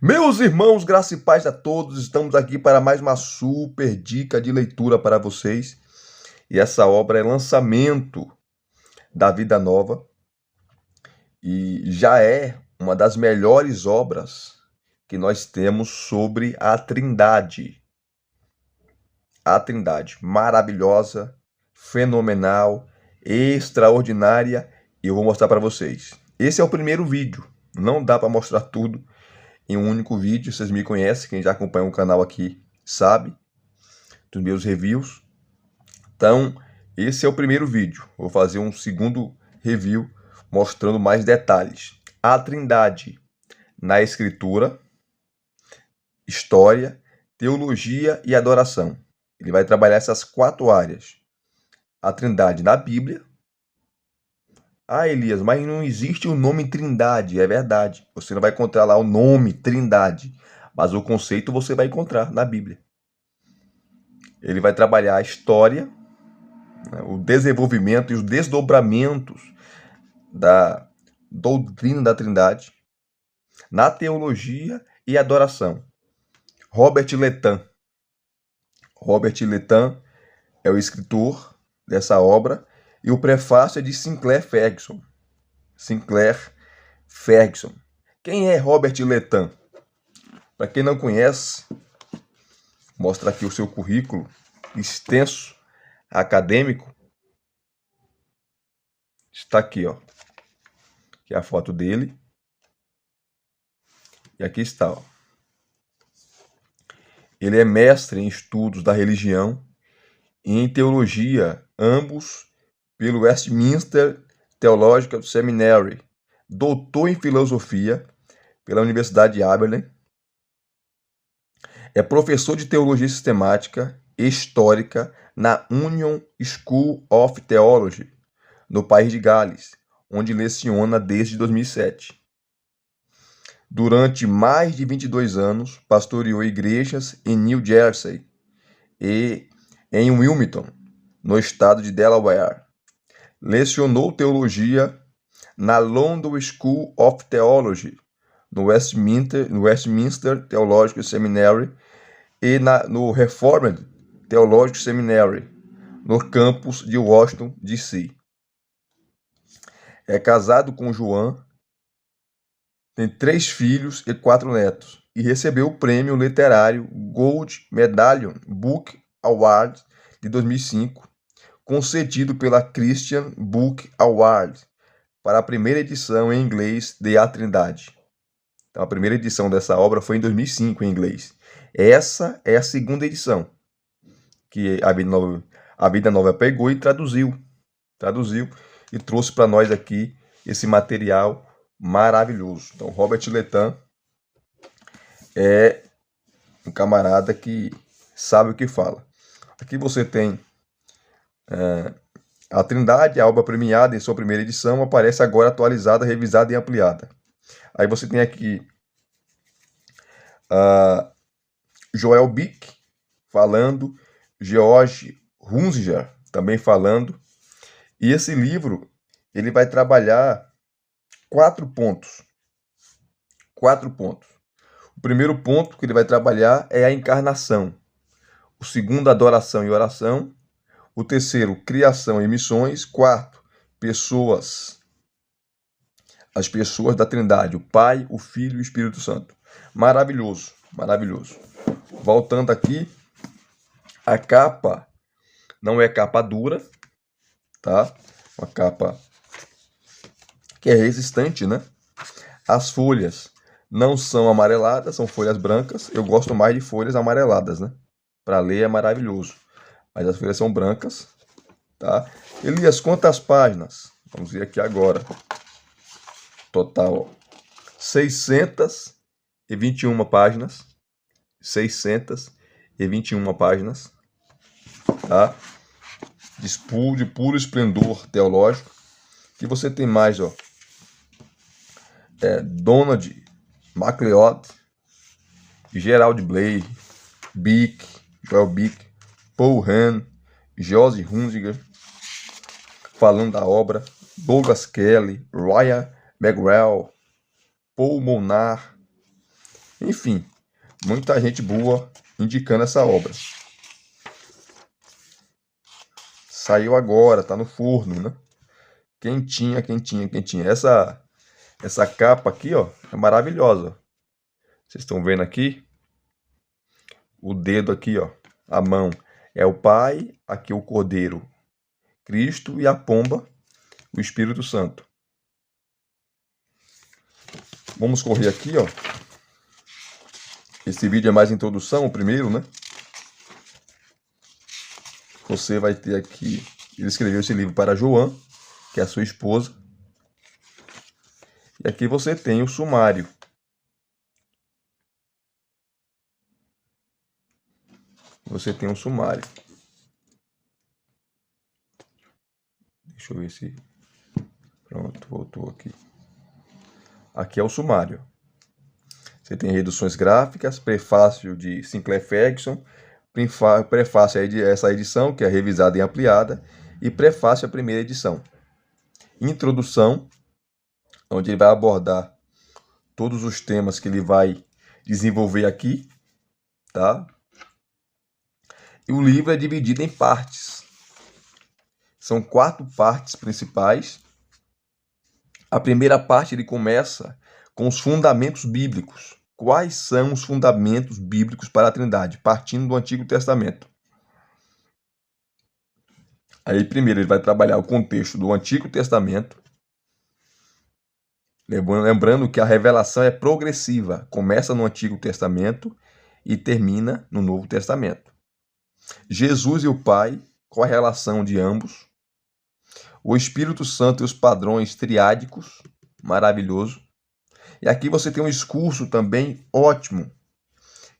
Meus irmãos, graça e paz a todos, estamos aqui para mais uma super dica de leitura para vocês. E essa obra é lançamento da Vida Nova e já é uma das melhores obras que nós temos sobre a Trindade. A Trindade, maravilhosa, fenomenal, extraordinária, e eu vou mostrar para vocês. Esse é o primeiro vídeo, não dá para mostrar tudo em um único vídeo. Vocês me conhecem, quem já acompanha o canal aqui sabe dos meus reviews. Então, esse é o primeiro vídeo. Vou fazer um segundo review mostrando mais detalhes. A Trindade na Escritura, História, Teologia e Adoração. Ele vai trabalhar essas 4 áreas. A Trindade na Bíblia. Ah, Elias, mas não existe o nome Trindade. É verdade. Você não vai encontrar lá o nome Trindade, mas o conceito você vai encontrar na Bíblia. Ele vai trabalhar a história, né, o desenvolvimento e os desdobramentos da doutrina da Trindade, na teologia e adoração. Robert Lethan. Robert Lethan é o escritor dessa obra e o prefácio é de Sinclair Ferguson. Sinclair Ferguson. Quem é Robert Lethan? Para quem não conhece, mostra aqui o seu currículo extenso, acadêmico. Está aqui, ó. Aqui é a foto dele. E aqui está, ó. Ele é mestre em estudos da religião e em teologia, ambos pelo Westminster Theological Seminary. Doutor em filosofia pela Universidade de Aberdeen. É professor de teologia sistemática e histórica na Union School of Theology, no país de Gales, onde leciona desde 2007. Durante mais de 22 anos, pastoreou igrejas em New Jersey e em Wilmington, no estado de Delaware. Lecionou teologia na London School of Theology, no Westminster Theological Seminary e no Reformed Theological Seminary, no campus de Washington, D.C. É casado com Joan, tem 3 filhos e 4 netos, e recebeu o prêmio literário Gold Medallion Book Award de 2005, concedido pela Christian Book Award, para a primeira edição em inglês de A Trindade. Então, a primeira edição dessa obra foi em 2005 em inglês. Essa é a segunda edição, que a Vida Nova pegou e traduziu e trouxe para nós aqui esse material maravilhoso. Então, Robert Lethan é um camarada que sabe o que fala. Aqui você tem a Trindade, a obra premiada em sua primeira edição, aparece agora atualizada, revisada e ampliada. Aí você tem aqui Joel Bick falando, George Hunzinger também falando. E esse livro ele vai trabalhar 4 pontos. 4 pontos. O primeiro ponto que ele vai trabalhar é a encarnação. O segundo, adoração e oração. O terceiro, criação e missões. Quarto, pessoas. As pessoas da Trindade, o Pai, o Filho e o Espírito Santo. Maravilhoso, maravilhoso. Voltando aqui, a capa não é capa dura, tá? Uma capa que é resistente, né? As folhas não são amareladas, são folhas brancas. Eu gosto mais de folhas amareladas, né? Para ler é maravilhoso. Mas as folhas são brancas, tá? Elias, quantas páginas? Vamos ver aqui agora. Total, ó, 621 páginas. 621 páginas, tá? De puro esplendor teológico. E você tem mais, ó. Donald MacLeod, Gerald Blay, Bick, Joel Bick, Paul Hahn, Josie Hunzinger, falando da obra, Douglas Kelly, Ryan McGraw, Paul Monar, Enfim, muita gente boa indicando essa obra. Saiu agora, tá no forno, né? Quentinha, quentinha, quentinha. Essa capa aqui, ó, é maravilhosa. Vocês estão vendo aqui? O dedo aqui, ó, a mão é o Pai, aqui o Cordeiro, Cristo, e a pomba, o Espírito Santo. Vamos correr aqui, ó. Esse vídeo é mais introdução, o primeiro, né? Você vai ter aqui, ele escreveu esse livro para Joan, que é a sua esposa. E aqui você tem o sumário. Você tem um sumário. Deixa eu ver se... Pronto, voltou aqui. Aqui é o sumário. Você tem reduções gráficas, prefácio de Sinclair Ferguson, prefácio a essa edição, que é revisada e ampliada, e prefácio à primeira edição. Introdução, onde ele vai abordar todos os temas que ele vai desenvolver aqui, tá? E o livro é dividido em partes. São 4 partes principais. A primeira parte ele começa com os fundamentos bíblicos. Quais são os fundamentos bíblicos para a Trindade, partindo do Antigo Testamento? Aí primeiro ele vai trabalhar o contexto do Antigo Testamento, lembrando que a revelação é progressiva, começa no Antigo Testamento e termina no Novo Testamento. Jesus e o Pai, qual a relação de ambos? O Espírito Santo e os padrões triádicos, maravilhoso. E aqui você tem um discurso também ótimo,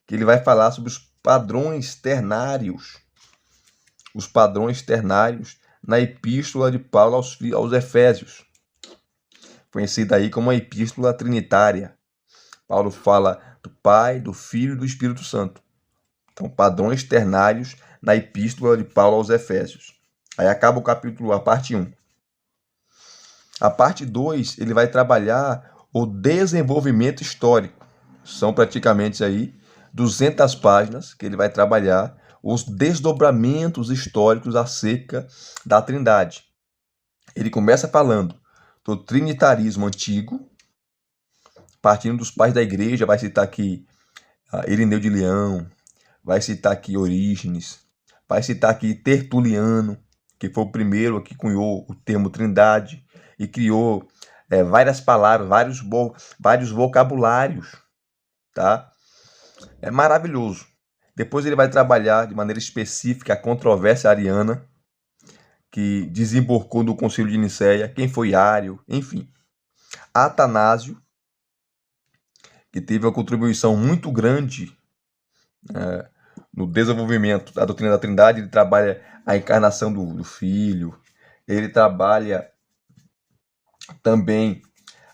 que ele vai falar sobre os padrões ternários. Os padrões ternários na Epístola de Paulo aos Efésios, conhecida aí como a Epístola Trinitária. Paulo fala do Pai, do Filho e do Espírito Santo. Então, padrões ternários na Epístola de Paulo aos Efésios. Aí acaba o capítulo, a parte 1. A parte 2, ele vai trabalhar o desenvolvimento histórico. São praticamente aí 200 páginas que ele vai trabalhar os desdobramentos históricos acerca da Trindade. Ele começa falando do trinitarismo antigo, partindo dos pais da igreja, vai citar aqui Irineu de Leão, vai citar aqui Orígenes, vai citar aqui Tertuliano, que foi o primeiro que cunhou o termo Trindade e criou várias palavras, vários vocabulários, tá? É maravilhoso. Depois ele vai trabalhar de maneira específica a controvérsia ariana, que desembocou do Concílio de Nicéia, quem foi Ário, enfim. Atanásio, que teve uma contribuição muito grande no desenvolvimento da doutrina da Trindade. Ele trabalha a encarnação do Filho, ele trabalha também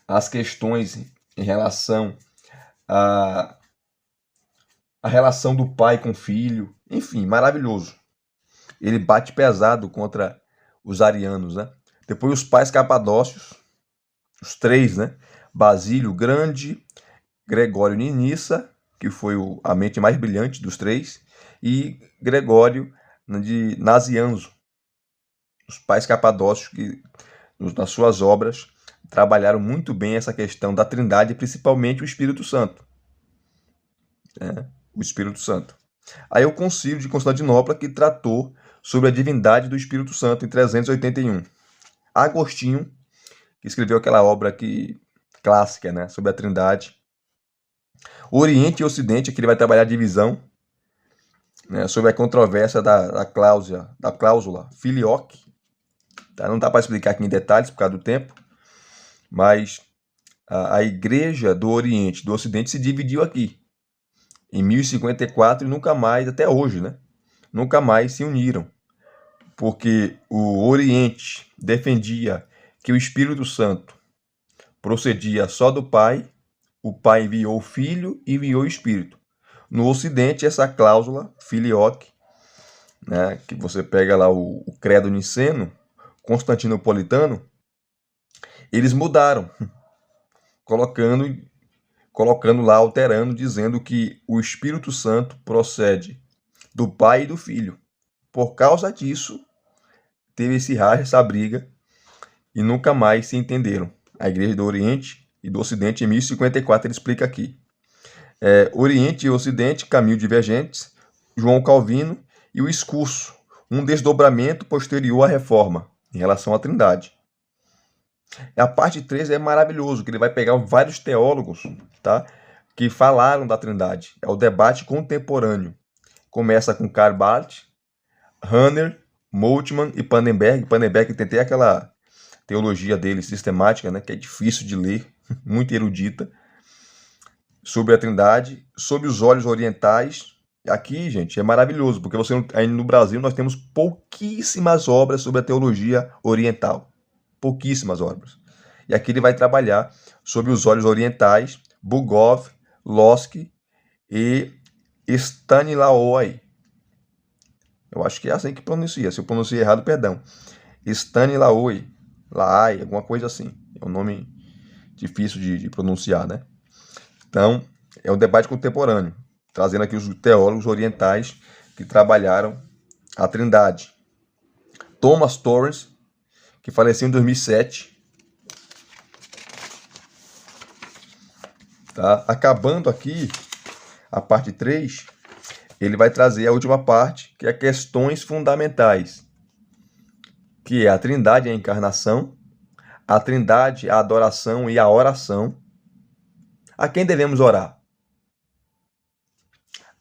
as questões em relação à relação do pai com o filho, enfim, maravilhoso. Ele bate pesado contra os arianos, né? Depois os pais capadócios, os 3, né? Basílio Grande, Gregório Niniça, que foi a mente mais brilhante dos 3, e Gregório de Nazianzo. Os pais capadócios que, nas suas obras, trabalharam muito bem essa questão da Trindade, principalmente o Espírito Santo. O Espírito Santo. Aí o Concílio de Constantinopla, que tratou sobre a divindade do Espírito Santo em 381. Agostinho, que escreveu aquela obra aqui, clássica, né, sobre a Trindade. Oriente e Ocidente, que ele vai trabalhar a divisão, né, sobre a controvérsia da cláusula filioque. Tá? Não dá para explicar aqui em detalhes por causa do tempo, mas a Igreja do Oriente e do Ocidente se dividiu aqui, em 1054, e nunca mais, até hoje, né? Nunca mais se uniram, porque o Oriente defendia que o Espírito Santo procedia só do Pai, o Pai enviou o Filho e enviou o Espírito. No Ocidente, essa cláusula filioque, né, que você pega lá o credo niceno, constantinopolitano, eles mudaram, colocando colocando lá, alterando, dizendo que o Espírito Santo procede do Pai e do Filho. Por causa disso, teve esse racha, essa briga, e nunca mais se entenderam. A Igreja do Oriente e do Ocidente, em 1054, ele explica aqui. Oriente e Ocidente, caminho divergentes, João Calvino e o Excurso, um desdobramento posterior à Reforma, em relação à Trindade. A parte 3 é maravilhoso, que ele vai pegar vários teólogos, tá, que falaram da Trindade. É o debate contemporâneo. Começa com Karl Barth, Rahner, Moltmann e Pannenberg. Pannenberg tem até aquela teologia dele sistemática, né, que é difícil de ler, muito erudita, sobre a Trindade, sob os olhos orientais. Aqui, gente, é maravilhoso, porque aí no Brasil nós temos pouquíssimas obras sobre a teologia oriental. Pouquíssimas obras. E aqui ele vai trabalhar sob os olhos orientais, Bugov, Lossky e Stanislaoi. Eu acho que é assim que pronuncia. Se eu pronunciei errado, perdão. Stanislaoi, Laai, alguma coisa assim. É um nome difícil de pronunciar, né? Então, é um debate contemporâneo, trazendo aqui os teólogos orientais que trabalharam a Trindade. Thomas Torrance, que faleceu em 2007. Tá? Acabando aqui a parte 3, ele vai trazer a última parte, que é questões fundamentais, que é a Trindade e a encarnação, a Trindade, a adoração e a oração. A quem devemos orar?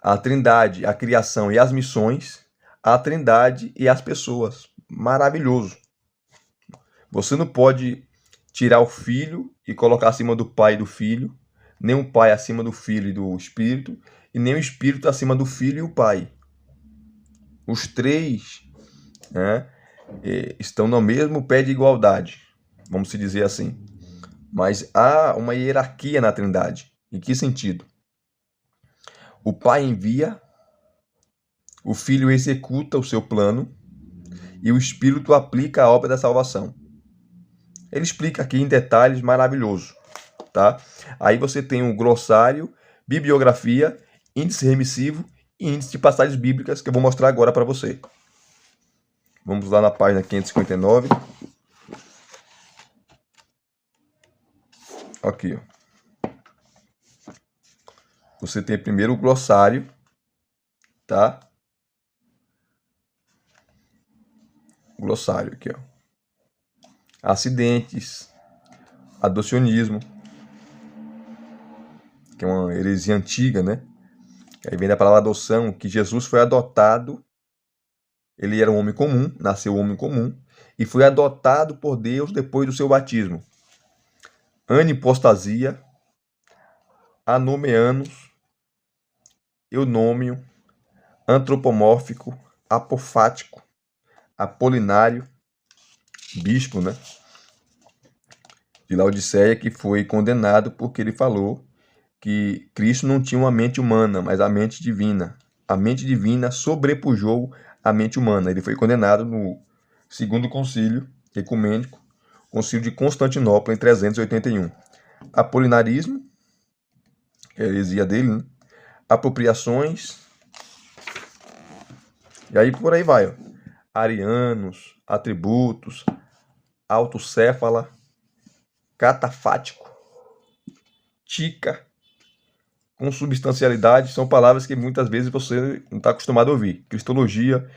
A Trindade, a criação e as missões, a Trindade e as pessoas. Maravilhoso. Você não pode tirar o Filho e colocar acima do Pai e do Filho, nem o Pai acima do Filho e do Espírito, e nem o Espírito acima do Filho e o Pai. Os três, né, estão no mesmo pé de igualdade, vamos se dizer assim. Mas há uma hierarquia na Trindade. Em que sentido? O Pai envia, o Filho executa o seu plano e o Espírito aplica a obra da salvação. Ele explica aqui em detalhes maravilhoso, tá? Aí você tem um glossário, bibliografia, índice remissivo e índice de passagens bíblicas que eu vou mostrar agora para você. Vamos lá na página 559. Aqui, ó. Você tem primeiro o glossário, tá? Glossário aqui, ó. Acidentes, adocionismo, que é uma heresia antiga, né? Aí vem da palavra adoção, que Jesus foi adotado. Ele era um homem comum, nasceu um homem comum, e foi adotado por Deus depois do seu batismo. Anipostasia, anomeanos, eunômio, antropomórfico, apofático, apolinário, bispo, né? De Laodiceia, que foi condenado porque ele falou que Cristo não tinha uma mente humana, mas a mente divina. A mente divina sobrepujou a mente humana. Ele foi condenado no segundo concílio ecumênico, concílio de Constantinopla, em 381. Apolinarismo, que é a heresia dele, né? Apropriações, e aí por aí vai, ó. Arianos, atributos, autocéfala, catafático, tica, consubstancialidade, são palavras que muitas vezes você não está acostumado a ouvir. Cristologia,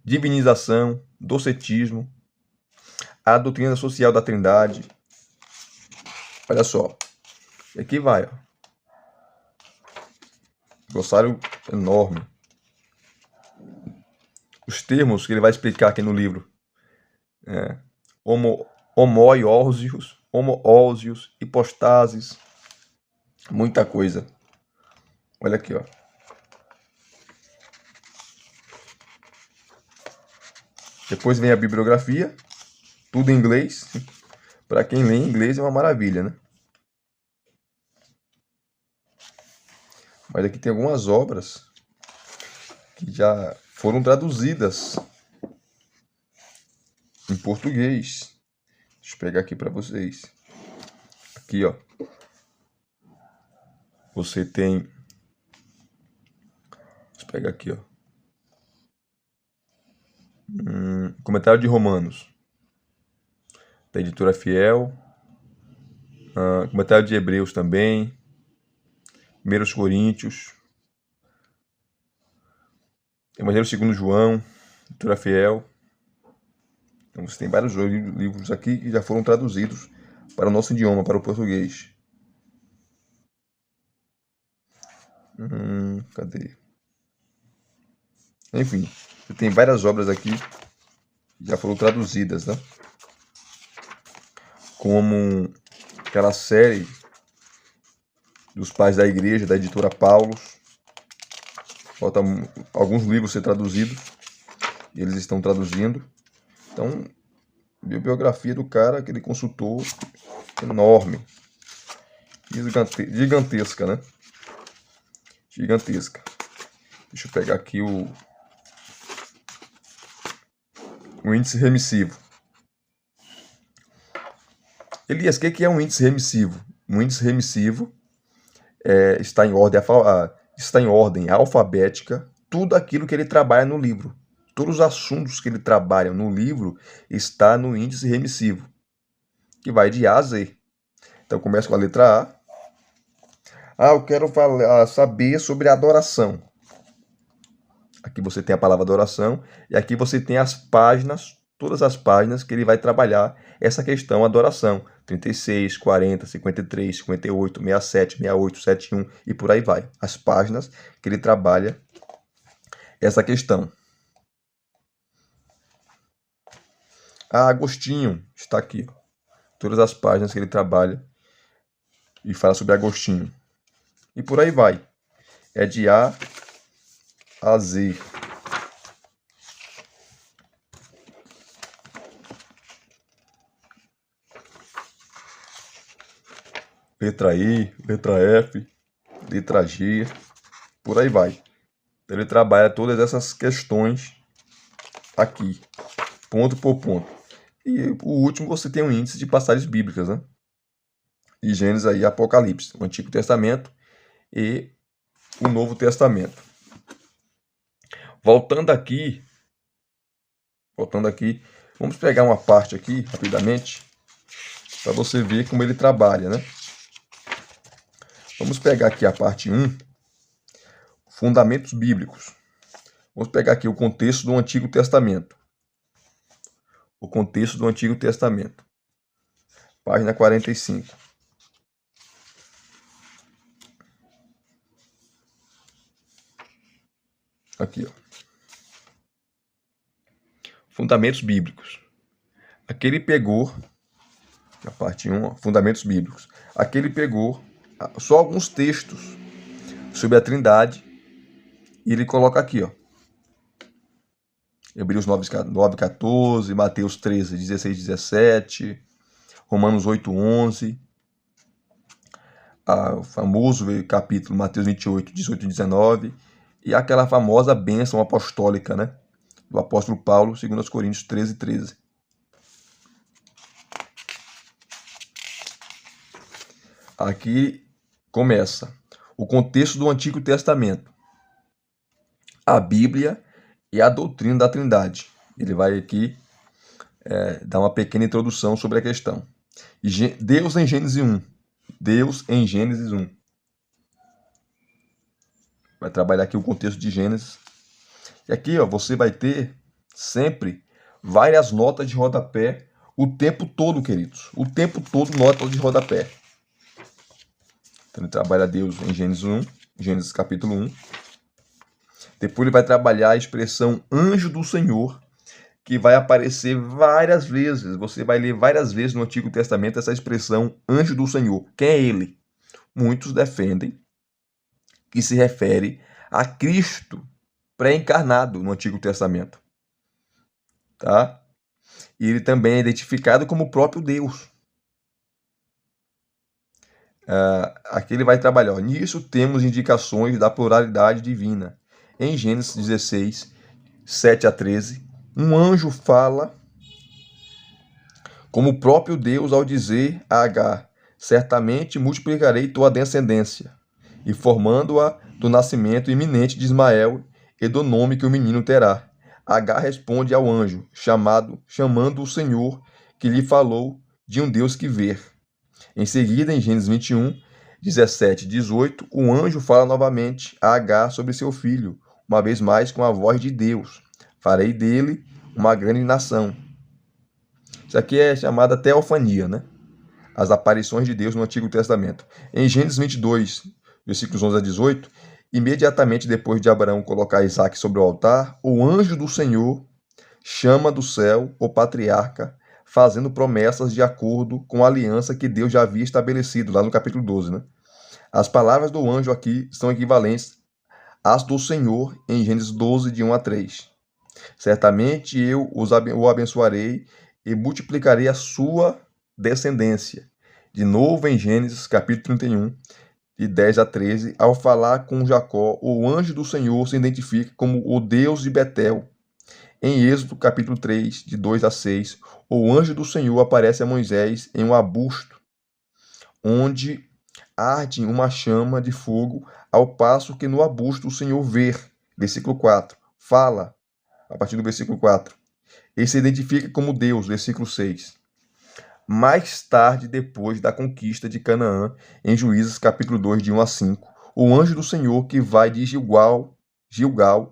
divinização, docetismo, a doutrina social da Trindade. Olha só, aqui vai, ó. Glossário enorme. Os termos que ele vai explicar aqui no livro. Homoiósios, homoósios, hipostases, muita coisa. Olha aqui, ó. Depois vem a bibliografia, tudo em inglês. Para quem lê em inglês é uma maravilha, né? Mas aqui tem algumas obras que já foram traduzidas em português. Deixa eu pegar aqui para vocês. Aqui, ó. Você tem... Deixa eu pegar aqui, ó. Comentário de Romanos, da editora Fiel. Comentário de Hebreus também. 1 Coríntios. Evangelho segundo João, editora Fiel. Então você tem vários livros aqui que já foram traduzidos para o nosso idioma, para o português. Cadê? Enfim, você tem várias obras aqui que já foram traduzidas, né? Como aquela série dos Pais da Igreja, da editora Paulus. Falta alguns livros ser traduzidos. E eles estão traduzindo. Então, bibliografia do cara, aquele consultor enorme. Gigantesca, né? Gigantesca. Deixa eu pegar aqui o índice remissivo. Elias, o que é um índice remissivo? Um índice remissivo está em ordem alfabética tudo aquilo que ele trabalha no livro. Todos os assuntos que ele trabalha no livro está no índice remissivo, que vai de A a Z. Então, começa com a letra A. Eu quero saber sobre adoração. Aqui você tem a palavra adoração e aqui você tem as páginas, todas as páginas que ele vai trabalhar essa questão adoração. 36, 40, 53, 58, 67, 68, 71 e por aí vai. As páginas que ele trabalha essa questão. Agostinho está aqui. Todas as páginas que ele trabalha e fala sobre Agostinho. E por aí vai. É de A a Z. Letra I, letra F, letra G, por aí vai. Então, ele trabalha todas essas questões aqui, ponto por ponto. E o último você tem um índice de passagens bíblicas, né? E Gênesis aí, Apocalipse, o Antigo Testamento e o Novo Testamento. Voltando aqui, vamos pegar uma parte aqui, rapidamente, para você ver como ele trabalha, né? Vamos pegar aqui a parte 1, Fundamentos Bíblicos. Vamos pegar aqui o contexto do Antigo Testamento. O contexto do Antigo Testamento. Página 45. Aqui, ó. Fundamentos Bíblicos. Aqui ele pegou, na parte 1, Fundamentos Bíblicos. Aqui ele pegou só alguns textos sobre a Trindade e ele coloca aqui, ó. Hebreus 9:14, Mateus 13:16-17, Romanos 8:11, o famoso capítulo Mateus 28:18-19 e aquela famosa bênção apostólica, né, do apóstolo Paulo, segundo aos Coríntios 13:13. Aqui começa o contexto do Antigo Testamento, a Bíblia e a doutrina da Trindade. Ele vai aqui dar uma pequena introdução sobre a questão. Deus em Gênesis 1. Deus em Gênesis 1. Vai trabalhar aqui o contexto de Gênesis. E aqui, ó, você vai ter sempre várias notas de rodapé o tempo todo, queridos. O tempo todo notas de rodapé. Então ele trabalha Deus em Gênesis 1, Gênesis capítulo 1. Depois ele vai trabalhar a expressão anjo do Senhor, que vai aparecer várias vezes. Você vai ler várias vezes no Antigo Testamento essa expressão anjo do Senhor. Quem é ele? Muitos defendem que se refere a Cristo pré-encarnado no Antigo Testamento. Tá? E ele também é identificado como o próprio Deus. Aqui ele vai trabalhar. Ó, nisso temos indicações da pluralidade divina. Em Gênesis 16, 7-13, um anjo fala como o próprio Deus ao dizer a Agar: certamente multiplicarei tua descendência. informando-a do nascimento iminente de Ismael e do nome que o menino terá. Agar responde ao anjo, chamando o Senhor, que lhe falou de um Deus que vê. Em seguida, em Gênesis 21, 17 e 18, o anjo fala novamente a Agar sobre seu filho, uma vez mais com a voz de Deus. Farei dele uma grande nação. Isso aqui é chamada teofania, né? As aparições de Deus no Antigo Testamento. Em Gênesis 22, versículos 11 a 18, imediatamente depois de Abraão colocar Isaac sobre o altar, o anjo do Senhor chama do céu o patriarca, fazendo promessas de acordo com a aliança que Deus já havia estabelecido, lá no capítulo 12, né? As palavras do anjo aqui são equivalentes às do Senhor em Gênesis 12, de 1 a 3. Certamente eu o abençoarei e multiplicarei a sua descendência. De novo em Gênesis capítulo 31, de 10 a 13, ao falar com Jacó, o anjo do Senhor se identifica como o Deus de Betel. Em Êxodo capítulo 3, de 2 a 6, o anjo do Senhor aparece a Moisés em um arbusto, onde arde uma chama de fogo, ao passo que no arbusto o Senhor vê. Versículo 4. Fala, a partir do versículo 4. Ele se identifica como Deus, versículo 6. Mais tarde, depois da conquista de Canaã, em Juízes capítulo 2, de 1 a 5, o anjo do Senhor que vai de Gilgal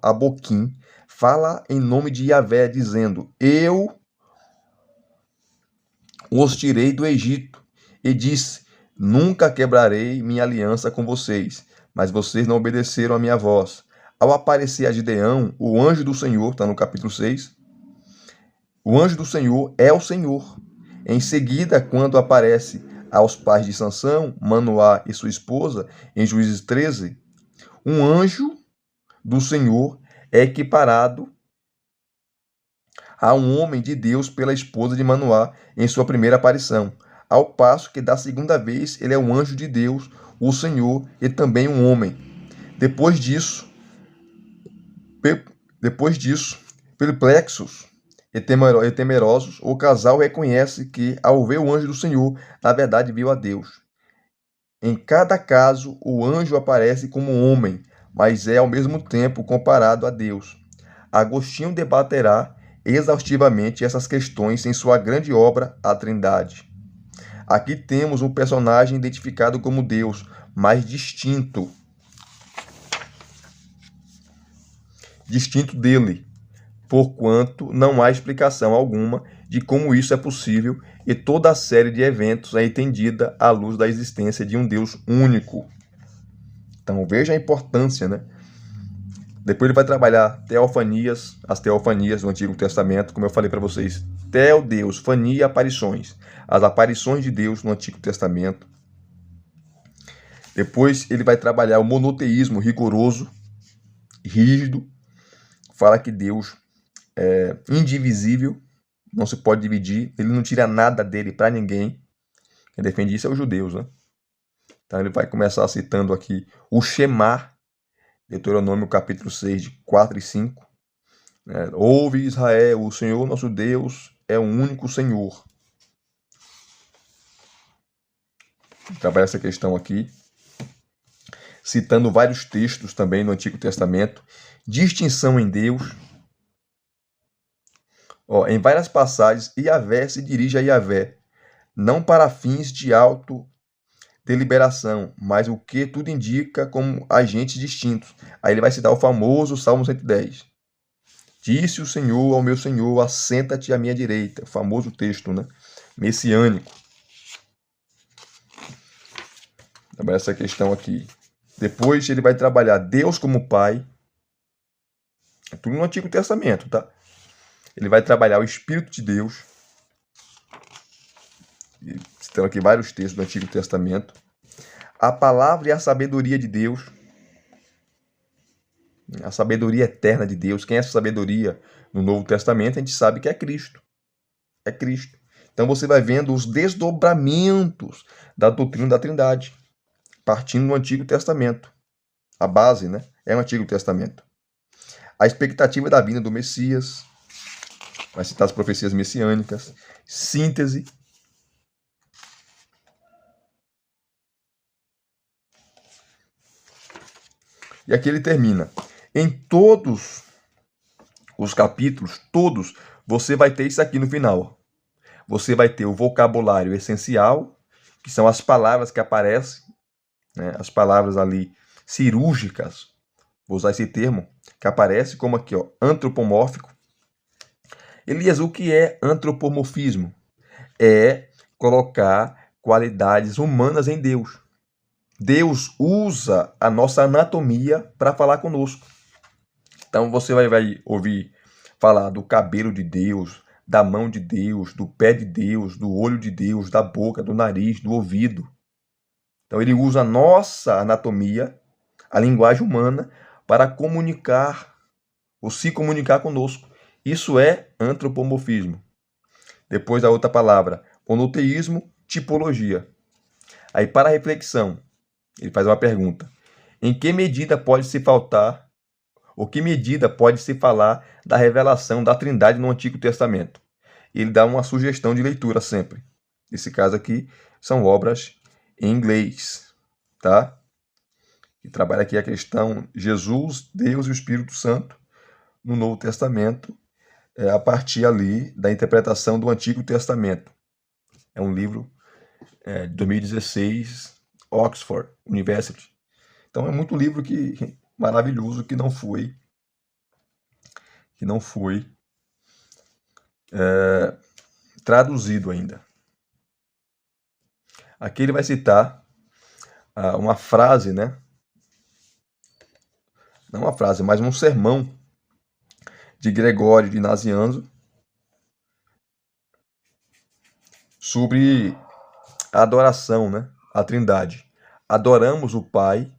a Boquim, fala em nome de Yahvé, dizendo: Eu os tirei do Egito, e disse: Nunca quebrarei minha aliança com vocês, mas vocês não obedeceram a minha voz. Ao aparecer a Gideão, o anjo do Senhor, está no capítulo 6, o anjo do Senhor é o Senhor. Em seguida, quando aparece aos pais de Sansão, Manoá e sua esposa, em Juízes 13, um anjo do Senhor é equiparado a um homem de Deus pela esposa de Manoá em sua primeira aparição, ao passo que da segunda vez ele é um anjo de Deus, o Senhor, e também um homem. Depois disso, perplexos e temerosos, o casal reconhece que, ao ver o anjo do Senhor, na verdade viu a Deus. Em cada caso, o anjo aparece como um homem, mas é ao mesmo tempo comparado a Deus. Agostinho debaterá exaustivamente essas questões em sua grande obra, A Trindade. Aqui temos um personagem identificado como Deus, mas distinto dele, porquanto não há explicação alguma de como isso é possível e toda a série de eventos é entendida à luz da existência de um Deus único. Então veja a importância, né? Depois ele vai trabalhar as teofanias do Antigo Testamento, como eu falei para vocês. Teo, Deus, fania, aparições. As aparições de Deus no Antigo Testamento. Depois ele vai trabalhar o monoteísmo rigoroso, rígido. Fala que Deus é indivisível, não se pode dividir. Ele não tira nada dele para ninguém. Quem defende isso é os judeus, né? Então ele vai começar citando aqui o Shema, Deuteronômio capítulo 6, de 4 e 5. Ouve Israel, o Senhor nosso Deus é o único Senhor. Trabalha essa questão aqui, citando vários textos também no Antigo Testamento. Distinção em Deus. Em várias passagens, Yahvé se dirige a Yahvé, não para fins de autodeliberação, mas o que tudo indica como agentes distintos. Aí ele vai citar o famoso Salmo 110. Disse o Senhor ao meu Senhor, assenta-te à minha direita. O famoso texto, né? Messiânico. Trabalhar essa questão aqui. Depois ele vai trabalhar Deus como Pai. É tudo no Antigo Testamento, tá? Ele vai trabalhar o Espírito de Deus. Citando aqui vários textos do Antigo Testamento. A palavra e a sabedoria de Deus. A sabedoria eterna de Deus. Quem é essa sabedoria no Novo Testamento? A gente sabe que é Cristo. É Cristo. Então você vai vendo os desdobramentos da doutrina da Trindade, partindo do Antigo Testamento. A base, né, é o Antigo Testamento. A expectativa da vinda do Messias, vai citar as profecias messiânicas, síntese. E aqui ele termina. Em todos os capítulos, todos, você vai ter isso aqui no final. Você vai ter o vocabulário essencial, que são as palavras que aparecem, né, as palavras ali cirúrgicas, vou usar esse termo, que aparece como aqui, ó, antropomórfico. Elias, o que é antropomorfismo? É colocar qualidades humanas em Deus. Deus usa a nossa anatomia para falar conosco. Então você vai ouvir falar do cabelo de Deus, da mão de Deus, do pé de Deus, do olho de Deus, da boca, do nariz, do ouvido. Então ele usa a nossa anatomia, a linguagem humana, para comunicar ou se comunicar conosco. Isso é antropomorfismo. Depois a outra palavra, monoteísmo, tipologia. Aí para a reflexão, ele faz uma pergunta. Em que medida pode se faltar, ou que medida pode se falar da revelação da Trindade no Antigo Testamento? Ele dá uma sugestão de leitura sempre. Nesse caso aqui, são obras em inglês, tá? E trabalha aqui a questão Jesus, Deus e o Espírito Santo no Novo Testamento, a partir ali da interpretação do Antigo Testamento. É um livro de 2016, Oxford University. Então é muito livro que maravilhoso que não foi traduzido ainda. Aqui ele vai citar uma frase, né? Não uma frase, mas um sermão de Gregório de Nazianzo sobre a adoração, né? A Trindade. Adoramos o Pai,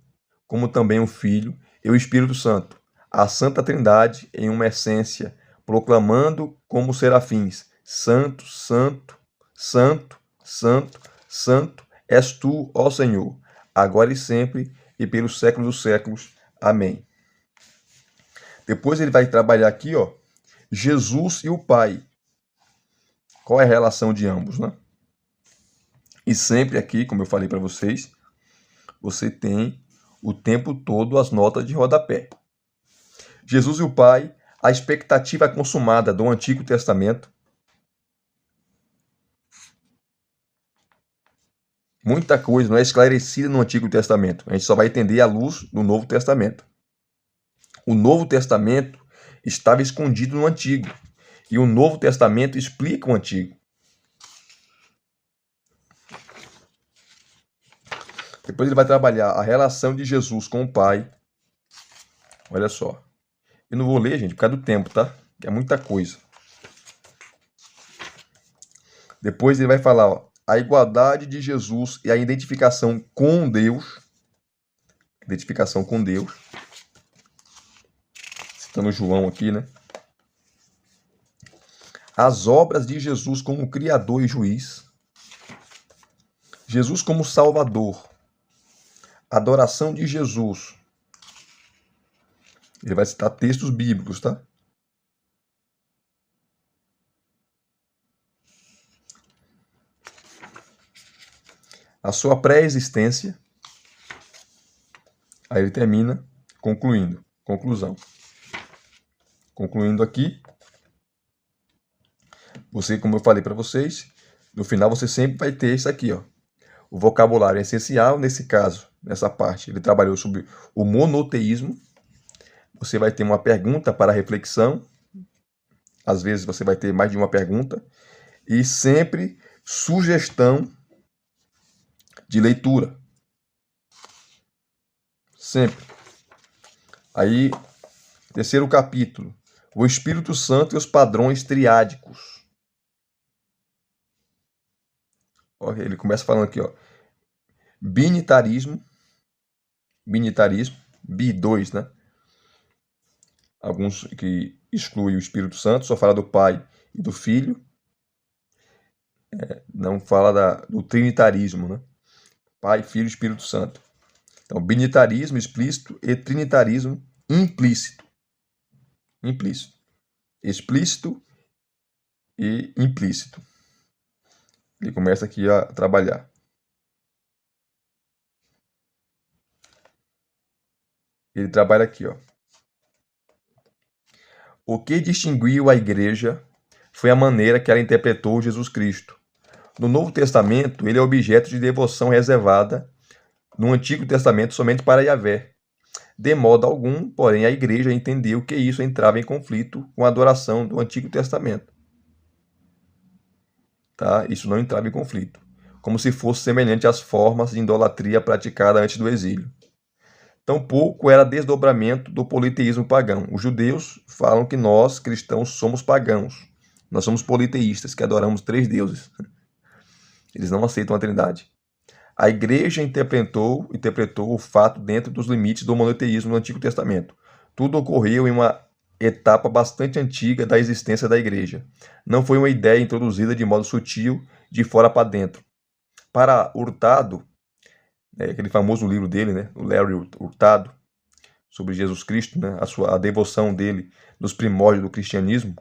como também o Filho e o Espírito Santo, a Santa Trindade em uma essência, proclamando como serafins: Santo, Santo, Santo, Santo, Santo és tu, ó Senhor, agora e sempre e pelos séculos dos séculos. Amém. Depois ele vai trabalhar aqui, ó, Jesus e o Pai. Qual é a relação de ambos, né? E sempre aqui, como eu falei para vocês, você tem o tempo todo as notas de rodapé. Jesus e o Pai, a expectativa consumada do Antigo Testamento. Muita coisa não é esclarecida no Antigo Testamento. A gente só vai entender à luz do Novo Testamento. O Novo Testamento estava escondido no Antigo. E o Novo Testamento explica o Antigo. Depois ele vai trabalhar a relação de Jesus com o Pai. Olha só. Eu não vou ler, gente, por causa do tempo, tá? Que é muita coisa. Depois ele vai falar, ó, a igualdade de Jesus e a identificação com Deus. Identificação com Deus. Citando João aqui, né? As obras de Jesus como Criador e Juiz. Jesus como Salvador. Adoração de Jesus. Ele vai citar textos bíblicos, tá? A sua pré-existência. Aí ele termina concluindo. Conclusão. Concluindo aqui, você, como eu falei para vocês, no final você sempre vai ter isso aqui, ó. O vocabulário é essencial, nesse caso, nessa parte, ele trabalhou sobre o monoteísmo. Você vai ter uma pergunta para reflexão. Às vezes você vai ter mais de uma pergunta. E sempre sugestão de leitura. Sempre. Aí, terceiro capítulo. O Espírito Santo e os padrões triádicos. Ele começa falando aqui, ó. Binitarismo, bi2, né? Alguns que excluem o Espírito Santo, só fala do Pai e do Filho. Não fala do trinitarismo, né? Pai, Filho e Espírito Santo. Então, binitarismo explícito e trinitarismo implícito. Implícito. Explícito e implícito. Ele começa aqui a trabalhar. Ele trabalha aqui, ó. O que distinguiu a igreja foi a maneira que ela interpretou Jesus Cristo. No Novo Testamento, ele é objeto de devoção reservada no Antigo Testamento somente para Yahvé. De modo algum, porém, a igreja entendeu que isso entrava em conflito com a adoração do Antigo Testamento. Tá? Isso não entrava em conflito, como se fosse semelhante às formas de idolatria praticada antes do exílio. Tampouco era desdobramento do politeísmo pagão. Os judeus falam que nós, cristãos, somos pagãos. Nós somos politeístas, que adoramos 3 deuses. Eles não aceitam a Trindade. A igreja interpretou o fato dentro dos limites do monoteísmo no Antigo Testamento. Tudo ocorreu em uma etapa bastante antiga da existência da igreja. Não foi uma ideia introduzida de modo sutil, de fora para dentro. Para Hurtado, aquele famoso livro dele, né, o Larry Hurtado, sobre Jesus Cristo, né, a devoção dele nos primórdios do cristianismo,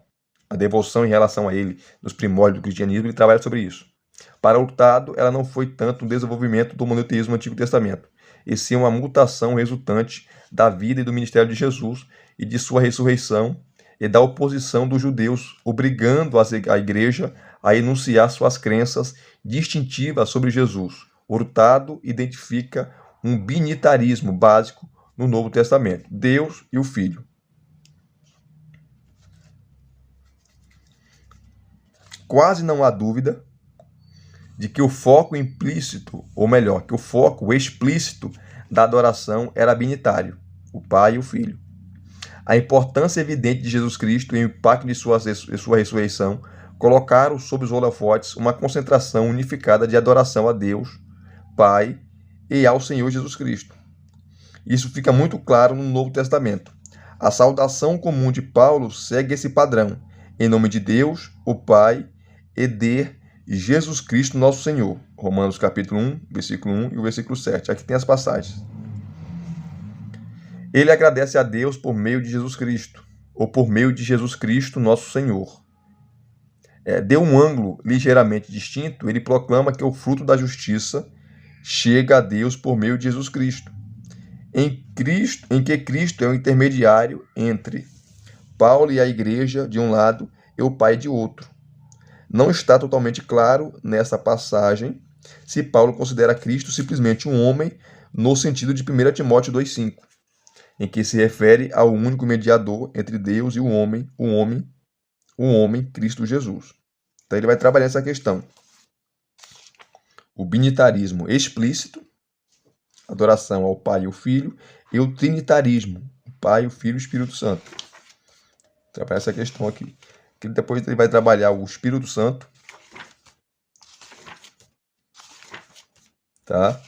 a devoção em relação a ele nos primórdios do cristianismo, ele trabalha sobre isso. Para Hurtado, ela não foi tanto um desenvolvimento do monoteísmo no Antigo Testamento, e sim uma mutação resultante da vida e do ministério de Jesus e de sua ressurreição e da oposição dos judeus, obrigando a igreja a enunciar suas crenças distintivas sobre Jesus. Hurtado identifica um binitarismo básico no Novo Testamento, Deus e o Filho. Quase não há dúvida de que o foco implícito, ou melhor, que o foco explícito da adoração era binitário, o Pai e o Filho. A importância evidente de Jesus Cristo e o impacto de sua ressurreição colocaram sob os holofotes uma concentração unificada de adoração a Deus, Pai e ao Senhor Jesus Cristo. Isso fica muito claro no Novo Testamento. A saudação comum de Paulo segue esse padrão, em nome de Deus, o Pai, e de Jesus Cristo, nosso Senhor. Romanos capítulo 1, versículo 1 e o versículo 7. Aqui tem as passagens. Ele agradece a Deus por meio de Jesus Cristo, ou por meio de Jesus Cristo, nosso Senhor. De um ângulo ligeiramente distinto, ele proclama que o fruto da justiça chega a Deus por meio de Jesus Cristo. Em que Cristo é o intermediário entre Paulo e a igreja de um lado e o Pai de outro. Não está totalmente claro nessa passagem se Paulo considera Cristo simplesmente um homem no sentido de 1 Timóteo 2,5, em que se refere ao único mediador entre Deus e o homem, Cristo Jesus. Então ele vai trabalhar essa questão. O binitarismo explícito, adoração ao Pai e ao Filho, e o trinitarismo, o Pai, o Filho e o Espírito Santo. Trabalhar essa questão aqui. Que depois ele vai trabalhar o Espírito Santo. Tá?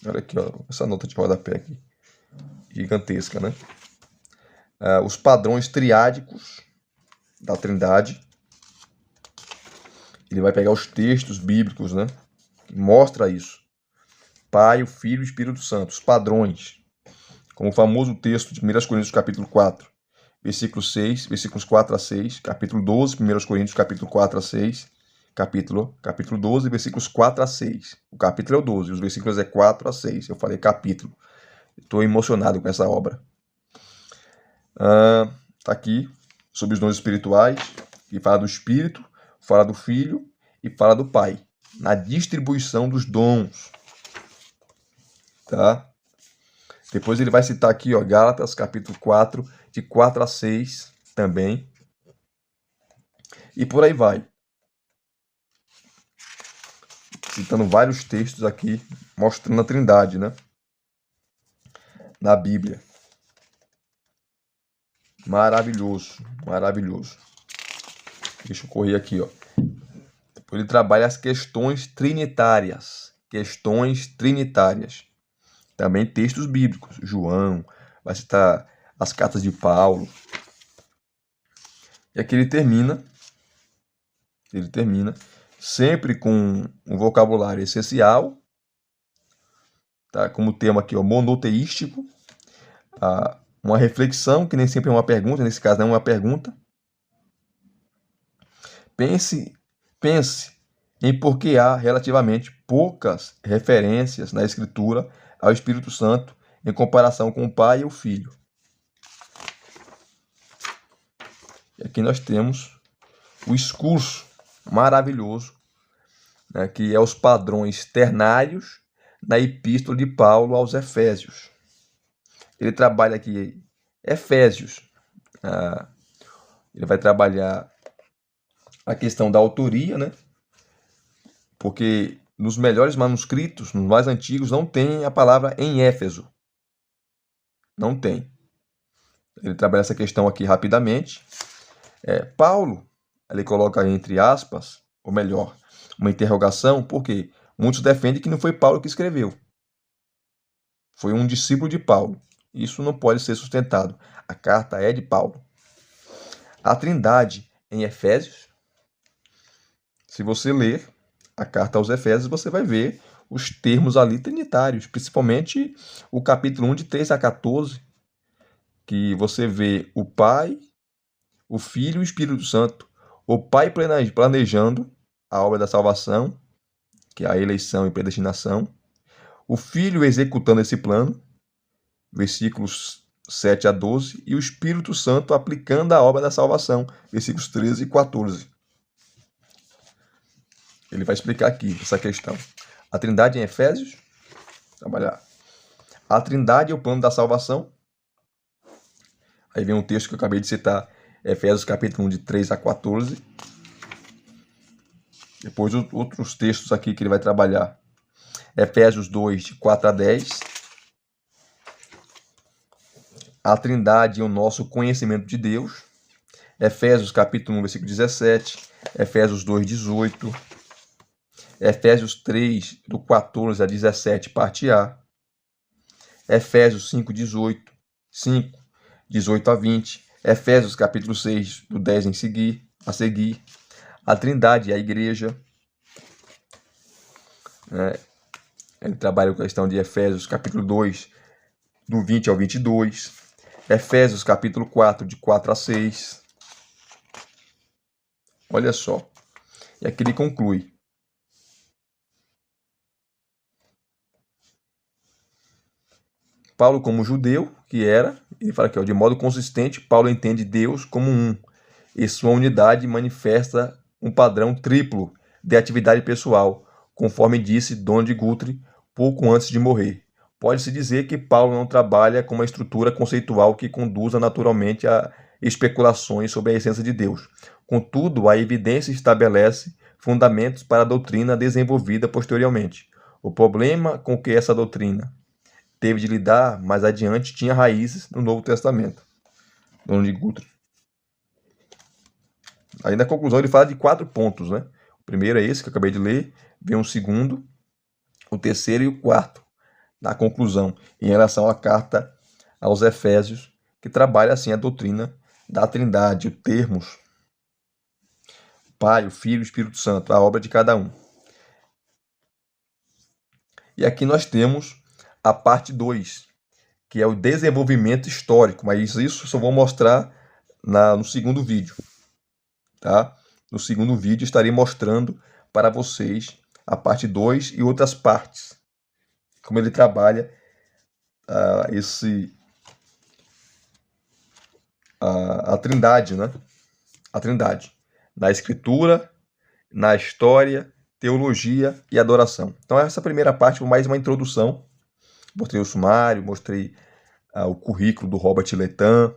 Olha aqui, ó, essa nota de rodapé aqui. Gigantesca, né? Os padrões triádicos da Trindade. Ele vai pegar os textos bíblicos, né? Que mostra isso. Pai, o Filho e o Espírito Santo. Os padrões. Como o famoso texto de 1 Coríntios capítulo 4. Versículo 6, versículos 4 a 6, capítulo 12, 1 Coríntios, capítulo 4 a 6, capítulo 12, versículos 4 a 6. O capítulo é o 12, os versículos é 4 a 6. Eu falei capítulo. Estou emocionado com essa obra. Está aqui, sobre os dons espirituais, que fala do Espírito, fala do Filho e fala do Pai. Na distribuição dos dons. Tá? Depois ele vai citar aqui, ó, Gálatas, capítulo 4, de 4 a 6 também. E por aí vai. Citando vários textos aqui, mostrando a Trindade, né? Na Bíblia. Maravilhoso, maravilhoso. Deixa eu correr aqui, ó. Depois ele trabalha as questões trinitárias. Questões trinitárias. Também textos bíblicos. João, vai citar as cartas de Paulo. E aqui ele termina sempre com um vocabulário essencial, tá? Como tema aqui, ó, monoteístico, uma reflexão, que nem sempre é uma pergunta, nesse caso não é uma pergunta. Pense em por que há relativamente poucas referências na Escritura ao Espírito Santo em comparação com o Pai e o Filho. E aqui nós temos o escurso maravilhoso, né, que é os padrões ternários na Epístola de Paulo aos Efésios. Ele trabalha aqui Efésios. Ele vai trabalhar a questão da autoria, né? Porque nos melhores manuscritos, nos mais antigos, não tem a palavra em Éfeso. Não tem. Ele trabalha essa questão aqui rapidamente. Paulo, ele coloca entre aspas, ou melhor, uma interrogação, porque muitos defendem que não foi Paulo que escreveu. Foi um discípulo de Paulo. Isso não pode ser sustentado. A carta é de Paulo. A Trindade em Efésios, se você ler a carta aos Efésios, você vai ver os termos ali trinitários, principalmente o capítulo 1, de 3 a 14, que você vê o Pai, o Filho e o Espírito Santo. O Pai planejando a obra da salvação, que é a eleição e predestinação. O Filho executando esse plano, versículos 7 a 12, e o Espírito Santo aplicando a obra da salvação, versículos 13 e 14. Ele vai explicar aqui essa questão. A Trindade em Efésios, trabalhar. A Trindade é o plano da salvação. Aí vem um texto que eu acabei de citar, Efésios capítulo 1, de 3 a 14. Depois outros textos aqui que ele vai trabalhar. Efésios 2, de 4 a 10. A Trindade é o nosso conhecimento de Deus. Efésios capítulo 1, versículo 17. Efésios 2, 18. Efésios 3, do 14 a 17, parte A. Efésios 5, 18. 5, 18 a 20. Efésios capítulo 6, do 10 a seguir. A Trindade é a igreja. Ele trabalha com a questão de Efésios capítulo 2, do 20 ao 22. Efésios capítulo 4, de 4 a 6. Olha só. E aqui ele conclui. Paulo, como judeu que era, ele fala aqui, de modo consistente, Paulo entende Deus como um, e sua unidade manifesta um padrão triplo de atividade pessoal, conforme disse Donald Guthrie pouco antes de morrer. Pode-se dizer que Paulo não trabalha com uma estrutura conceitual que conduza naturalmente a especulações sobre a essência de Deus. Contudo, a evidência estabelece fundamentos para a doutrina desenvolvida posteriormente. O problema com que essa doutrina teve de lidar mais adiante tinha raízes no Novo Testamento. Donald Guthrie. Aí na conclusão ele fala de 4 pontos, né? O primeiro é esse que eu acabei de ler, vem um segundo, o terceiro e o quarto, na conclusão, em relação à carta aos Efésios, que trabalha assim a doutrina da Trindade, os termos, o Pai, o Filho e o Espírito Santo, a obra de cada um. E aqui nós temos a parte 2, que é o desenvolvimento histórico, mas isso eu só vou mostrar no segundo vídeo. Tá? No segundo vídeo estarei mostrando para vocês a parte 2 e outras partes, como ele trabalha a Trindade, né? A Trindade, na escritura, na história, teologia e adoração. Então essa primeira parte foi mais uma introdução. Mostrei o sumário, mostrei o currículo do Robert Lethan.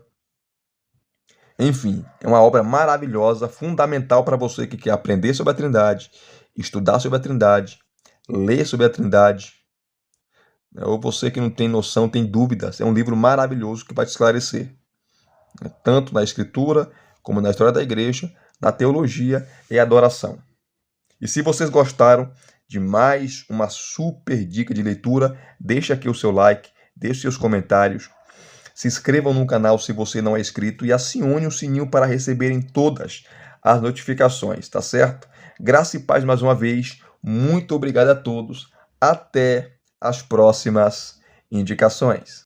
Enfim, é uma obra maravilhosa, fundamental para você que quer aprender sobre a Trindade, estudar sobre a Trindade, ler sobre a Trindade, ou você que não tem noção, tem dúvidas. É um livro maravilhoso que vai te esclarecer, tanto na escritura, como na história da igreja, na teologia e adoração. E se vocês gostaram de mais uma super dica de leitura, deixa aqui o seu like, deixe seus comentários, se inscrevam no canal se você não é inscrito e acione o sininho para receberem todas as notificações, tá certo? Graça e paz mais uma vez, muito obrigado a todos, até as próximas indicações.